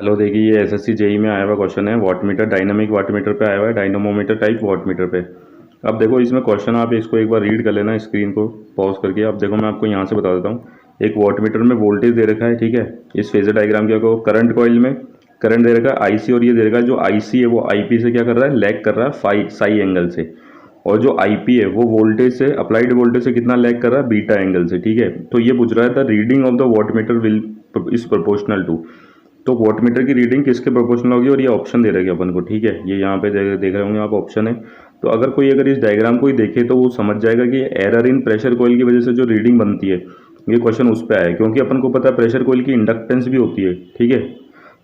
Hello, देखिए ये SSC JE में आया हुआ क्वेश्चन है। Watt meter, dynamic watt meter पे आया हुआ है, डायनामोमीटर टाइप वाट मीटर पे। अब देखो इसमें क्वेश्चन, आप इसको एक बार रीड कर लेना स्क्रीन को पॉज करके। अब देखो मैं आपको यहाँ से बता देता हूँ। एक वाट मीटर में वोल्टेज दे रखा है, ठीक है। इस फेजर डायग्राम के अगर करंट कॉइल में करंट दे रखा है आईसी, और ये दे रखा है जो आईसी है वो आईपी से क्या कर रहा है, लैग कर रहा है साई एंगल से। और जो आईपी है वो वोल्टेज से, अप्लाइड वोल्टेज से कितना लैग कर रहा है, बीटा एंगल से, ठीक है। तो ये पूछ रहा है the reading of the watt meter will is proportional to. तो वोट मीटर की रीडिंग किसके प्रोपोर्शनल होगी, और ये ऑप्शन दे रहे हैं अपन को, ठीक है। ये यहाँ पे देख रहे होंगे आप, ऑप्शन है। तो अगर इस डायग्राम को ही देखे तो वो समझ जाएगा कि एरर इन प्रेशर कॉइल की वजह से जो रीडिंग बनती है, ये क्वेश्चन उस पर आया है। क्योंकि अपन को पता है प्रेशर कॉइल की इंडक्टेंस भी होती है, ठीक है।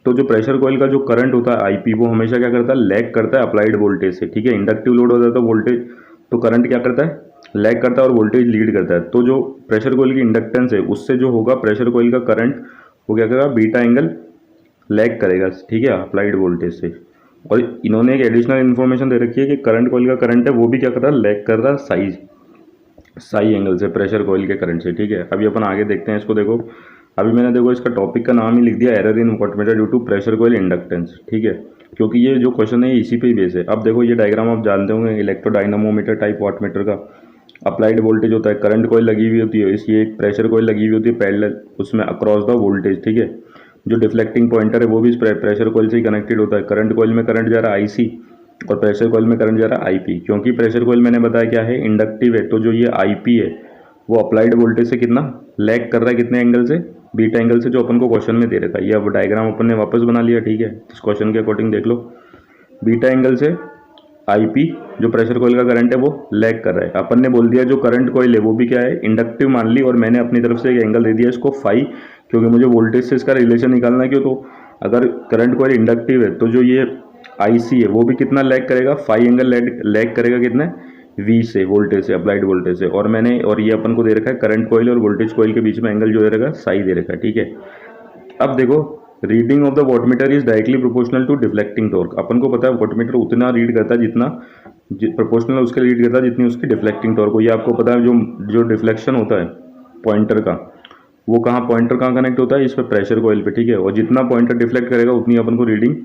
तो जो प्रेशर कॉइल का जो करंट होता है आईपी, वो हमेशा क्या करता है, लैग करता है अप्लाइड वोल्टेज से, ठीक है। इंडक्टिव लोड हो जाता है वोल्टेज, तो करंट क्या करता है, लैग करता है और वोल्टेज लीड करता है। तो जो प्रेशर कॉइल की इंडक्टेंस है उससे जो होगा प्रेशर कॉइल का करंट, वो क्या करेगा, बीटा एंगल लैग करेगा, ठीक है, अप्लाइड वोल्टेज से। और इन्होंने एक एडिशनल इन्फॉर्मेशन दे रखी है कि करंट कॉइल का करंट है वो भी क्या कर रहा है, लैग कर रहा है साई एंगल से, प्रेशर कॉइल के करंट से, ठीक है। अभी अपन आगे देखते हैं इसको। देखो अभी मैंने देखो इसका टॉपिक का नाम ही लिख दिया, error in wattmeter due to pressure coil inductance, ठीक है। क्योंकि ये जो क्वेश्चन है इसी पे ही बेस है। अब देखो ये डायग्राम आप जानते होंगे, इलेक्ट्रोडायनामोमीटर टाइप वाटमीटर का। अप्लाइड वोल्टेज होता है, करंट कॉइल लगी हुई होती है, इसलिए एक प्रेशर कॉइल लगी हुई होती है पैरेलल, उसमें अक्रॉस द वोल्टेज, ठीक है। जो डिफ्लेक्टिंग पॉइंटर है वो भी इस प्रेशर कॉइल से ही कनेक्टेड होता है। करंट कॉइल में करंट जा रहा है आईसी, और प्रेशर कॉइल में करंट जा रहा है आईपी। क्योंकि प्रेशर कॉइल मैंने बताया क्या है, इंडक्टिव है, तो जो ये आईपी है वो अप्लाइड वोल्टेज से कितना लैग कर रहा है, कितने एंगल से, बीटा एंगल से, जो अपन को क्वेश्चन में दे रखा है। ये अब डायग्राम अपन ने वापस बना लिया, ठीक है। इस क्वेश्चन के अकॉर्डिंग देख लो, बीटा एंगल से आईपी जो प्रेशर कॉइल का करंट है वो लैग कर रहा है। अपन ने बोल दिया जो करंट कॉइल है वो भी क्या है, इंडक्टिव मान ली, और मैंने अपनी तरफ से एक एंगल दे दिया इसको फाई, क्योंकि मुझे वोल्टेज से इसका रिलेशन निकालना है। क्यों, तो अगर करंट कॉइल इंडक्टिव है तो जो ये आईसी है वो भी कितना लैग करेगा, फाई एंगल लैग करेगा कितने, वी से, वोल्टेज से, अप्लाइड वोल्टेज से। और ये अपन को दे रखा है करंट कॉइल और वोल्टेज कॉइल के बीच में एंगल जो दे रखा है, साई दे रखा है, ठीक है। अब देखो reading of the wattmeter is directly proportional to deflecting torque. अपन को पता है वॉटमीटर उतना रीड करता है जितना प्रोपोर्शनल उसके रीड करता है जितनी उसकी डिफ्लेक्टिंग टॉर्क हो। ये आपको पता है, जो जो डिफ्लेक्शन होता है पॉइंटर का, वो कहाँ, पॉइंटर कहाँ कनेक्ट होता है, इस पर प्रेशर कॉइल पे, ठीक है। और जितना पॉइंटर डिफ्लेक्ट करेगा उतनी अपन को रीडिंग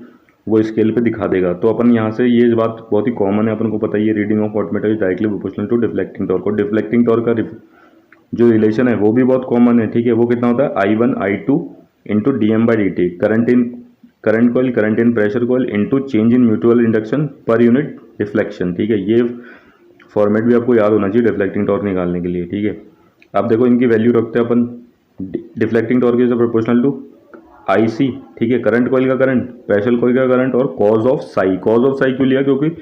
वो स्केल पे दिखा देगा। तो अपन यहाँ से ये बात बहुत ही कॉमन है, अपन को पता ही है, reading of wattmeter is directly proportional to deflecting torque. और डिफ्लेक्टिंग टॉर्क का जो रिलेशन है वो भी बहुत कॉमन है, ठीक है। वो कितना होता है, I1 I2 into D M by D T, current coil, current in pressure coil into change in mutual induction per unit deflection, ठीक है। ये फॉर्मेट भी आपको याद होना चाहिए डिफ्लेक्टिंग टॉर्क निकालने के लिए, ठीक है। अब देखो इनकी वैल्यू रखते हैं अपन, deflecting torque is proportional to IC, ठीक है, करंट कॉइल का करंट, प्रेशर कॉइल का करंट, और cos of psi. Cos of psi क्यों लिया, क्योंकि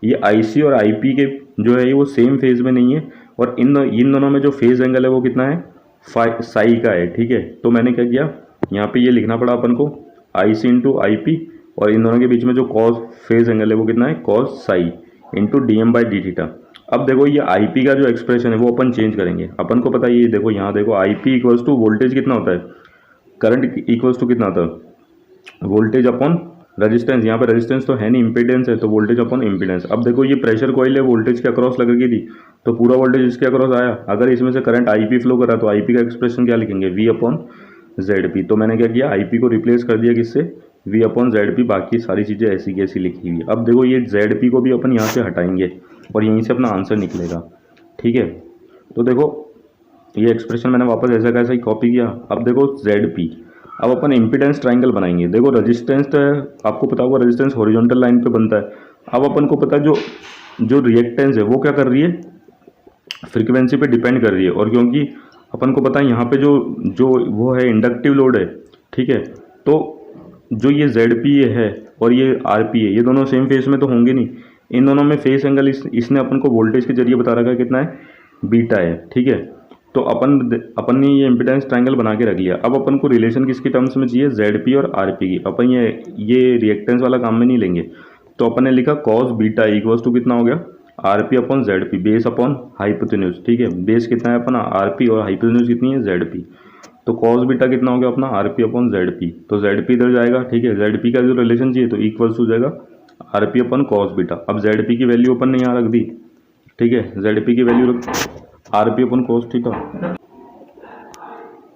ये आईसी और आईपी के जो है वो सेम फेज में नहीं है, और इन दोनों में जो फेज एंगल है वो कितना है, साई का है, ठीक है। तो मैंने क्या किया, यहाँ पे ये लिखना पड़ा अपन को, आई सी इंटू आई पी, और इन दोनों के बीच में जो कॉस फेज एंगल है वो कितना है, cos psi into D M by D theta. अब देखो ये आई पी का जो एक्सप्रेशन है वो अपन चेंज करेंगे। अपन को पता है, ये देखो यहाँ देखो, I P equals to voltage कितना होता है, करंट इक्वल्स टू कितना होता है, वोल्टेज अपॉन रेजिस्टेंस। यहाँ पे रेजिस्टेंस तो है नहीं, इंपीडेंस है, तो वोल्टेज अपॉन इंपीडेंस। अब देखो ये प्रेशर कॉइल है, वोल्टेज के अक्रॉस लग गई थी, तो पूरा वोल्टेज इसके अक्रॉस आया। अगर इसमें से करंट आईपी फ्लो कर रहा है तो आईपी का एक्सप्रेशन क्या लिखेंगे, वी अपॉन जेड पी। तो मैंने क्या किया, आईपी को रिप्लेस कर दिया किससे, वी अपॉन जेड पी, बाकी सारी चीज़ें ऐसी की ऐसी लिखी हुई। अब देखो ये जेड पी को भी अपन यहाँ से हटाएंगे और यहीं से अपना आंसर निकलेगा, ठीक है। तो देखो ये एक्सप्रेशन मैंने वापस ऐसा कैसा ही कॉपी किया। अब देखो जेड पी, अब अपन इम्पीडेंस ट्राइंगल बनाएंगे। देखो रेजिस्टेंस तो आपको पता होगा, रेजिस्टेंस हॉरिजॉन्टल लाइन पे बनता है। अब अपन को पता है जो रिएक्टेंस है वो क्या कर रही है, फ्रीक्वेंसी पे डिपेंड कर रही है। और क्योंकि अपन को पता है यहाँ पे जो जो वो है इंडक्टिव लोड है, ठीक है। तो जो ये जेड पी है और ये आर पी है, ये दोनों सेम फेस में तो होंगे नहीं। इन दोनों में फेस एंगल इसने अपन को वोल्टेज के जरिए बता रखा है कितना है, बीटा है, ठीक है। तो अपन ने ये इम्पीडेंस ट्रायंगल बना के रख लिया। अब अपन को रिलेशन किसकी टर्म्स में चाहिए, जेड पी और आर पी की। अपन ये रिएक्टेंस वाला काम में नहीं लेंगे। तो अपन ने लिखा कॉस बीटा इक्वल्स टू कितना हो गया, R P upon Z P, base upon hypotenuse, ठीक है। बेस कितना है अपना आर पी और हाइपोटेन्यूज कितनी है, जेड पी। तो कॉस बीटा कितना हो गया अपना, R P upon Z P. तो जेड पी इधर जाएगा, ठीक है। जेड पी का जो रिलेशन चाहिए तो इक्वल्स हो जाएगा R P upon cos beta. अब जेड पी की वैल्यू अपन ने यहाँ रख दी, ठीक है। जेड पी की वैल्यू रख R P upon cos theta.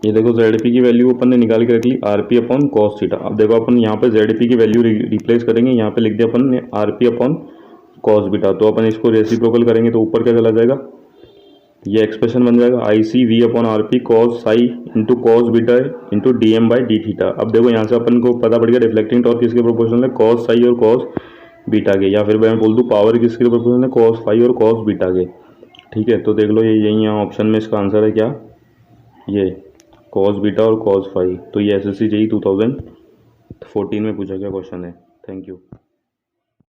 ये देखो ZP की वैल्यू अपन ने निकाल के रख ली RP अपॉन कॉस थीटा। अब देखो अपन यहाँ पे ZP की वैल्यू रिप्लेस करेंगे, यहाँ पे लिख दिया अपन ने RP अपॉन कॉस बीटा। तो अपन इसको रेसिप्रोकल करेंगे तो ऊपर क्या चला जाएगा, ये एक्सप्रेशन बन जाएगा IC V upon RP cos psi into cos beta into DM by D theta. अब देखो यहाँ से अपन को पता पड़ गया रिफ्लेक्टिंग टॉर्क किसके प्रोपोर्शनल है, कॉस साई और कॉस बीटा के, या फिर मैं बोल दूँ पावर किसके प्रोपोर्शनल है, कॉस फाई और कॉस बीटा के। ठीक है, तो देख लो ये यही यहाँ ऑप्शन में इसका आंसर है क्या, ये कॉस बीटा और कॉस फाई। तो ये SSC JEE 2014 में पूछा गया क्वेश्चन है। Thank you.